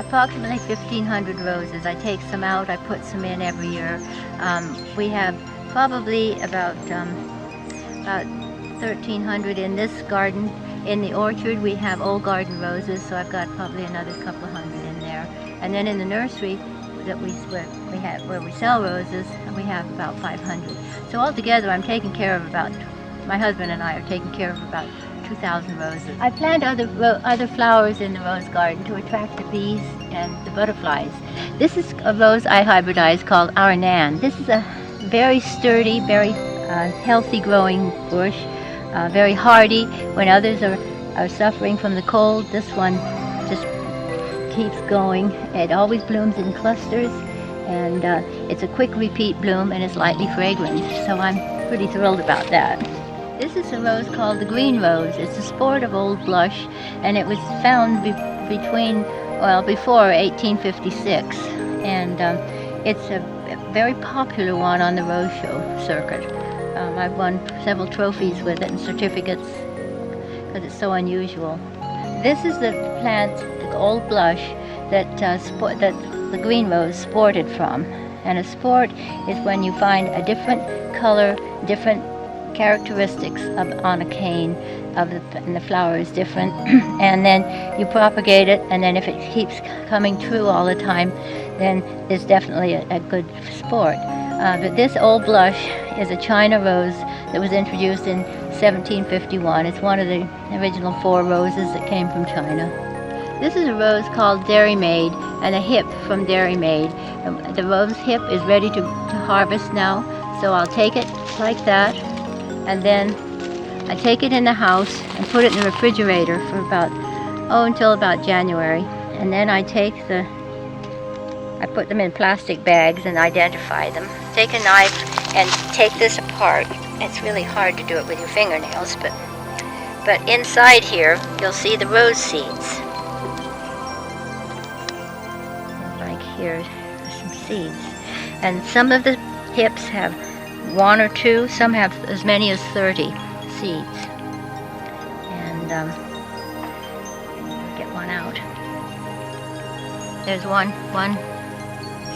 approximately 1,500 roses. I take some out, I put some in every year. We have probably about 1,300 in this garden. In the orchard we have old garden roses, so I've got probably another couple of hundred in there. And then in the nursery that where we sell roses, we have about 500. So altogether I'm taking care of about, my husband and I are taking care of about 2,000 roses. I plant other flowers in the rose garden to attract the bees and the butterflies. This is a rose I hybridized called Our Nan. This is a very sturdy, very healthy growing bush, very hardy. When others are suffering from the cold, this one just keeps going. It always blooms in clusters, and it's a quick repeat bloom and it's lightly fragrant, so I'm pretty thrilled about that. This is a rose called the green rose. It's a sport of old blush, and it was found before 1856, and it's a very popular one on the rose show circuit. I've won several trophies with it and certificates because it's so unusual. This is the plant, the old blush, that the green rose sported from. And a sport is when you find a different color, different characteristics on a cane and the flower is different, and then you propagate it, and then if it keeps coming true all the time, then it's definitely a good sport. But this old blush is a China rose that was introduced in 1751. It's one of the original 4 roses that came from China. This is a rose called Dairy Maid, and a hip from Dairy Maid. The rose hip is ready to harvest now, so I'll take it like that, and then I take it in the house and put it in the refrigerator for until about January. And then I put them in plastic bags and identify them. Take a knife and take this apart. It's really hard to do it with your fingernails, but inside here you'll see the rose seeds. Like here, there's some seeds. And some of the hips have 1 or 2, some have as many as 30 seeds. And get one out. There's one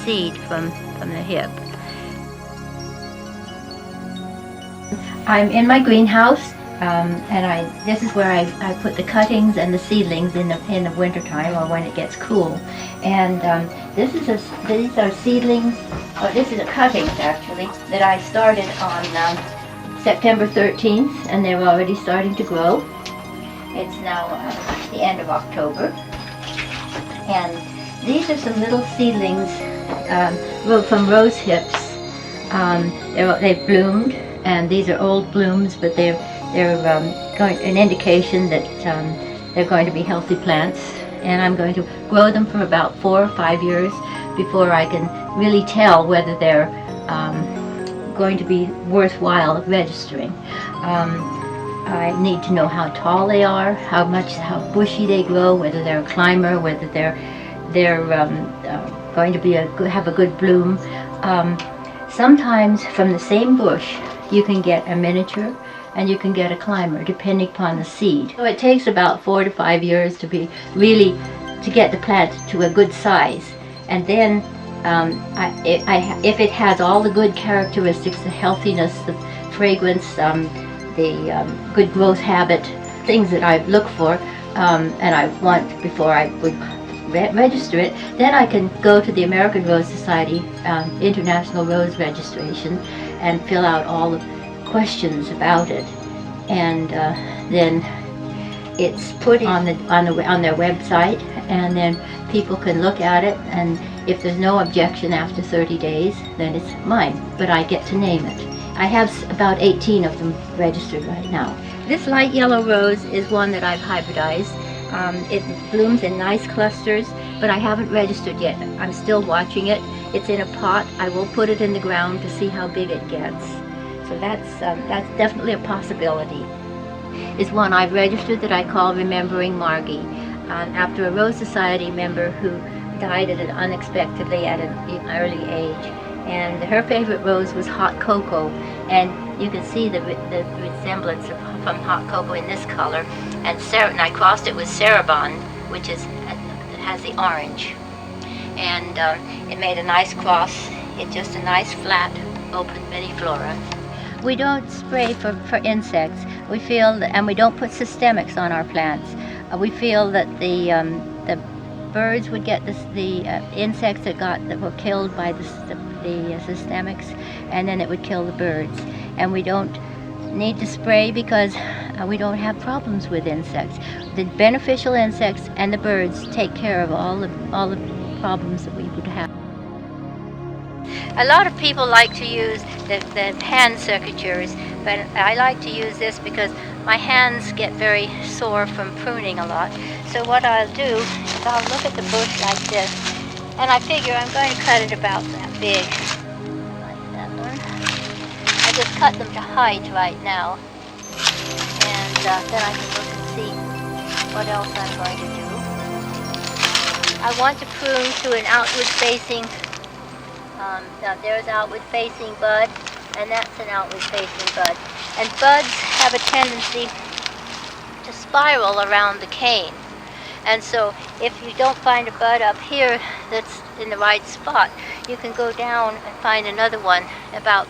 seed from the hip. I'm in my greenhouse, and this is where I put the cuttings and the seedlings in the wintertime, or when it gets cool. And these are seedlings. Oh, this is a cuttings actually that I started on September 13th, and they're already starting to grow. It's now the end of October, and these are some little seedlings from rose hips. They've bloomed, and these are old blooms, but they're an indication that they're going to be healthy plants. And I'm going to grow them for about 4 or 5 years before I can really tell whether they're going to be worthwhile registering. I need to know how tall they are, how bushy they grow, whether they're a climber, whether they're going to have a good bloom. Sometimes from the same bush you can get a miniature and you can get a climber, depending upon the seed. So it takes about 4 to 5 years to get the plant to a good size. And then if it has all the good characteristics, the healthiness, the fragrance, the good growth habit, things that I look for, and I want before I would register it, then I can go to the American Rose Society International Rose Registration and fill out all the questions about it, and then it's put on their website, and then people can look at it, and if there's no objection after 30 days, then it's mine, but I get to name it. I have about 18 of them registered right now. This light yellow rose is one that I've hybridized. It blooms in nice clusters, but I haven't registered yet. I'm still watching it. It's in a pot. I will put it in the ground to see how big it gets. So that's definitely a possibility. Is one I've registered that I call Remembering Margie, after a Rose Society member who died unexpectedly at an early age. And her favorite rose was hot cocoa, and you can see the resemblance from hot cocoa in this color. And I crossed it with Cerebon, which has the orange. And it made a nice cross. It's just a nice flat, open mini flora. We don't spray for insects. We feel that, and we don't put systemics on our plants. We feel that the birds would get the insects that were killed by the systemics, and then it would kill the birds. And we don't need to spray because we don't have problems with insects. The beneficial insects and the birds take care of all the problems that we would have. A lot of people like to use the hand secateurs, but I like to use this because my hands get very sore from pruning a lot. So what I'll do is I'll look at the bush like this, and I figure I'm going to cut it about that big, like that one. I just cut them to height right now, and then I can look and see what else I'm going to do. I want to prune to an outward facing, now there's outward facing bud, and that's an outward facing bud. And buds have a tendency to spiral around the cane. And so if you don't find a bud up here that's in the right spot, you can go down and find another one about,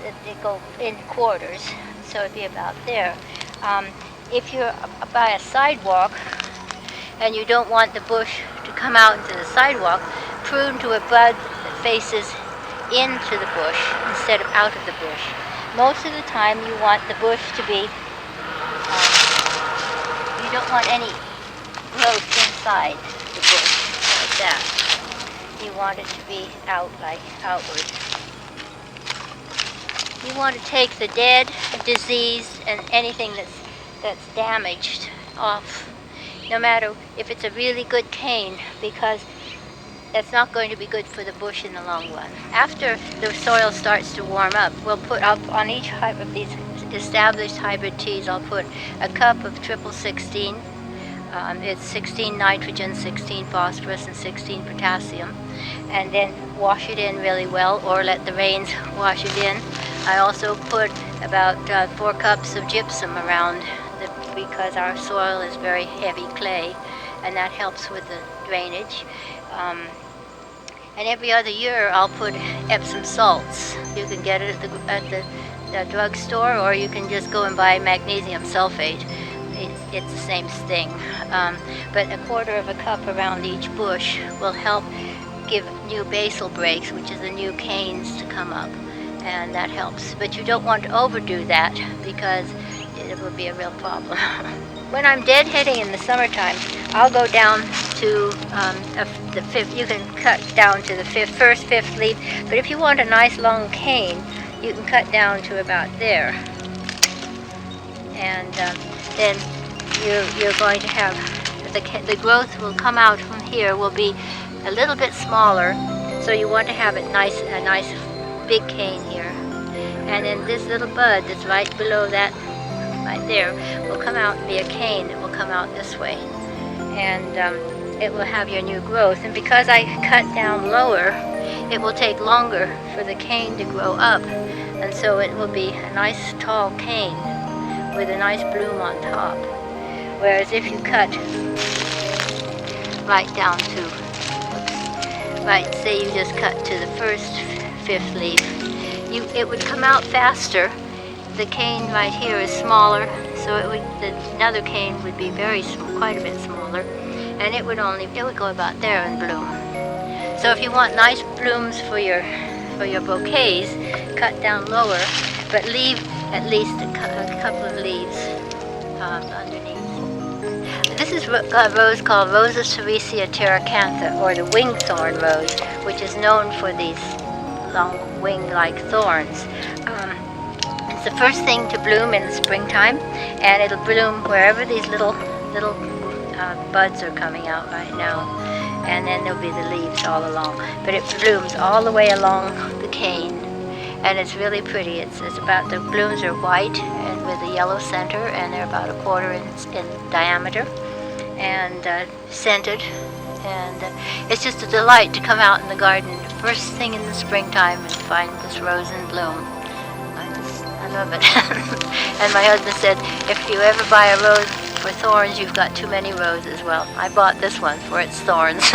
it go in quarters, so it'd be about there. If you're by a sidewalk and you don't want the bush to come out into the sidewalk, prune to a bud that faces into the bush instead of out of the bush. Most of the time you want the bush to be, you don't want any growth inside the bush like that. You want it to be out, like outward. You want to take the dead, diseased, and anything that's damaged off, no matter if it's a really good cane, because that's not going to be good for the bush in the long run. After the soil starts to warm up, we'll put up on each of these established hybrid teas, I'll put a cup of triple 16. It's 16 nitrogen, 16 phosphorus, and 16 potassium. And then wash it in really well, or let the rains wash it in. I also put about 4 cups of gypsum around because our soil is very heavy clay, and that helps with the drainage. And every other year I'll put Epsom salts. You can get it at the drugstore, or you can just go and buy magnesium sulfate. It's the same thing. But a quarter of a cup around each bush will help give new basal breaks, which is the new canes to come up, and that helps. But you don't want to overdo that because it will be a real problem. When I'm deadheading in the summertime, I'll go down to the fifth. You can cut down to the first fifth leaf, but if you want a nice long cane, you can cut down to about there. And then you're going to have the growth will come out from here will be a little bit smaller, so you want to have it a nice big cane here. And then this little bud that's right below that, right there, will come out and be a cane that will come out this way, and it will have your new growth. And because I cut down lower, it will take longer for the cane to grow up, and so it will be a nice tall cane with a nice bloom on top. Whereas if you cut right down to, right, say you just cut to the first fifth leaf, it would come out faster. The cane right here is smaller, so another cane would be quite a bit smaller, and it would go about there and bloom. So if you want nice blooms for your bouquets, cut down lower, but leave at least a couple of leaves underneath. This is a rose called Rosa sericea terracantha, or the wing-thorn rose, which is known for these long wing-like thorns. It's the first thing to bloom in the springtime, and it'll bloom wherever these little buds are coming out right now, and then there'll be the leaves all along. But it blooms all the way along the cane, and it's really pretty. It's about, the blooms are white and with a yellow center, and they're about 1/4 inch in diameter, and scented, and it's just a delight to come out in the garden the first thing in the springtime and find this rose in bloom. I love it. And my husband said, if you ever buy a rose for thorns, you've got too many roses. Well, I bought this one for its thorns.